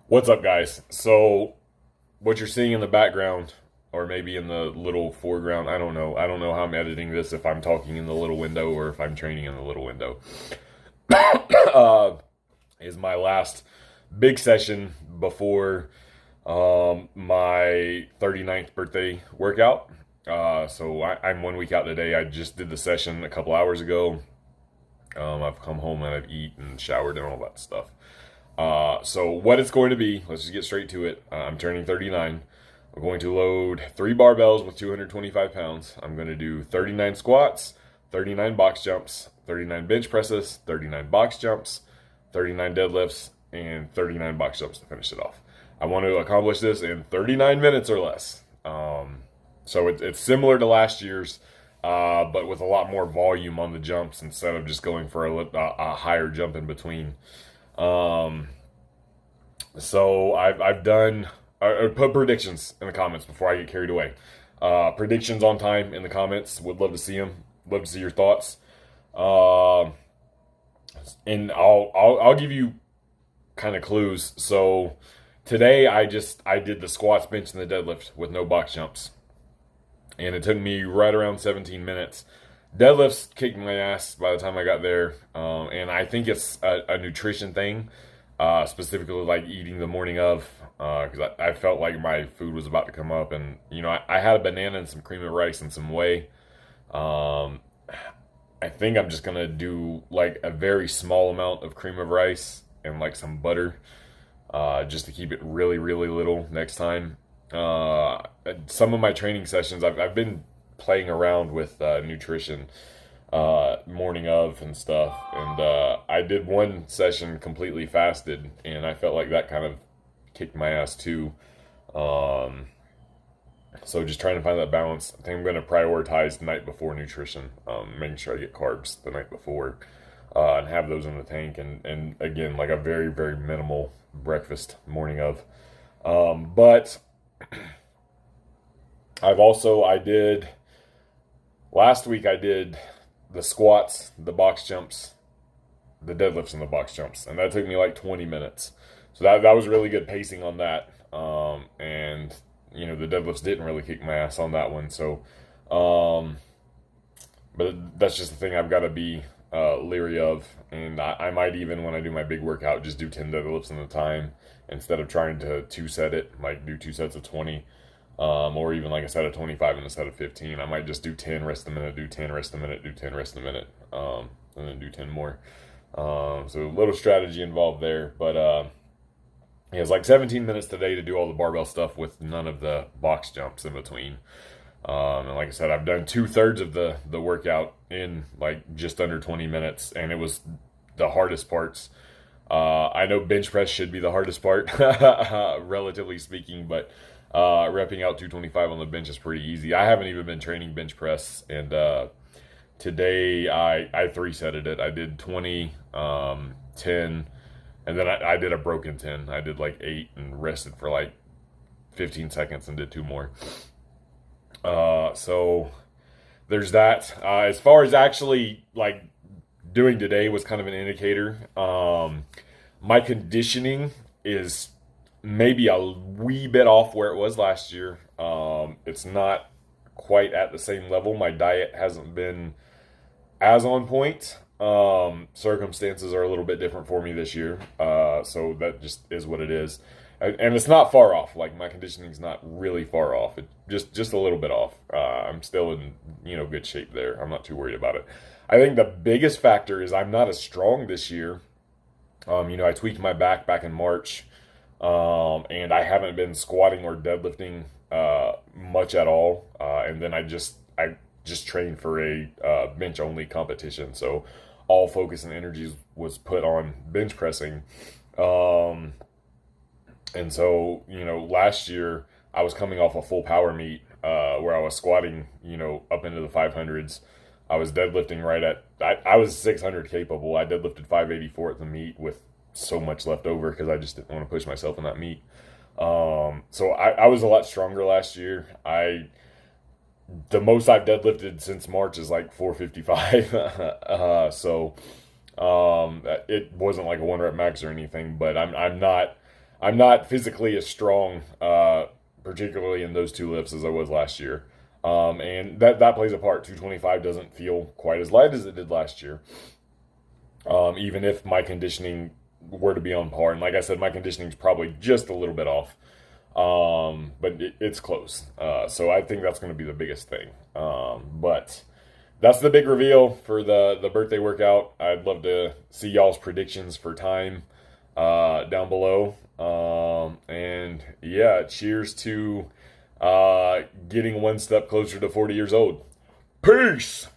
What's up, guys? So, what you're seeing in the background, or maybe in the little foreground, I don't know. I don't know how I'm editing this, if I'm talking in the little window or if I'm training in the little window. uh, is my last big session before my 39th birthday workout. I'm 1 week out today. I just did the session a couple hours ago. I've come home and I've eaten and showered and all that stuff. So what it's going to be, let's just get straight to it. I'm turning 39. I'm going to load 3 barbells with 225 pounds. I'm going to do 39 squats, 39 box jumps, 39 bench presses, 39 box jumps, 39 deadlifts, and 39 box jumps to finish it off. I want to accomplish this in 39 minutes or less. So it's similar to last year's, but with a lot more volume on the jumps instead of just going for a higher jump in between. Um, so I've done or put predictions in the comments before I get carried away. Predictions on time in the comments. Would love to see them. Love to see your thoughts. Uh, and I'll give you kind of clues. So today I did the squats, bench, and the deadlift with no box jumps, and it took me right around 17 minutes. Deadlifts kicked my ass by the time I got there, and I think it's a nutrition thing, specifically like eating the morning of, because I felt like my food was about to come up, and I had a banana and some cream of rice and some whey. Um, I think I'm just gonna do like a very small amount of cream of rice and like some butter, just to keep it really, really little next time. Some of my training sessions, I've been playing around with nutrition morning of and stuff, and I did one session completely fasted, and I felt like that kind of kicked my ass too. Um, so just trying to find that balance. I think I'm going to prioritize night before nutrition, making sure I get carbs the night before, and have those in the tank, and again, like a very, very minimal breakfast morning of. But I did last week. I did the squats, the box jumps, the deadlifts, and the box jumps, and that took me like 20 minutes. So that was really good pacing on that. And the deadlifts didn't really kick my ass on that one. So, but that's just the thing I've got to be leery of. And I might even, when I do my big workout, just do 10 deadlifts in the time instead of trying to two set it, like do 2 sets of 20. Or even like a set of 25 and a set of 15. I might just do 10, rest a minute, do 10, rest a minute, do 10, rest a minute, and then do 10 more. So a little strategy involved there. But yeah, it's like 17 minutes today to do all the barbell stuff with none of the box jumps in between. And like I said, I've done 2/3 of the workout in like just under 20 minutes, and it was the hardest parts. I know bench press should be the hardest part, relatively speaking, but repping out 225 on the bench is pretty easy. I haven't even been training bench press, and today I 3-setted it. I did 20, 10, and then I did a broken 10. I did like 8 and rested for like 15 seconds and did 2 more. So there's that. As far as actually like doing today was kind of an indicator. My conditioning is maybe a wee bit off where it was last year. It's not quite at the same level. My diet hasn't been as on point. Circumstances are a little bit different for me this year. So that just is what it is. And it's not far off. Like my conditioning's not really far off. It just a little bit off. I'm still in good shape there. I'm not too worried about it. I think the biggest factor is I'm not as strong this year. I tweaked my back in March, and I haven't been squatting or deadlifting much at all. And then I just trained for a bench only competition, so all focus and energy was put on bench pressing. And so last year I was coming off a full power meet where I was squatting up into the 500s. I was deadlifting right at I was 600 capable. I deadlifted 584 at the meet with so much left over because I just didn't want to push myself in that meet. So I was a lot stronger last year. The most I've deadlifted since March is like 455. So it wasn't like a 1 rep max or anything, but I'm not I'm not physically as strong, particularly in those two lifts as I was last year. And that plays a part. 225 doesn't feel quite as light as it did last year. Even if my conditioning were to be on par. And like I said, my conditioning is probably just a little bit off. But it's close. So I think that's going to be the biggest thing. But that's the big reveal for the birthday workout. I'd love to see y'all's predictions for time down below. And yeah, cheers to getting one step closer to 40 years old. Peace!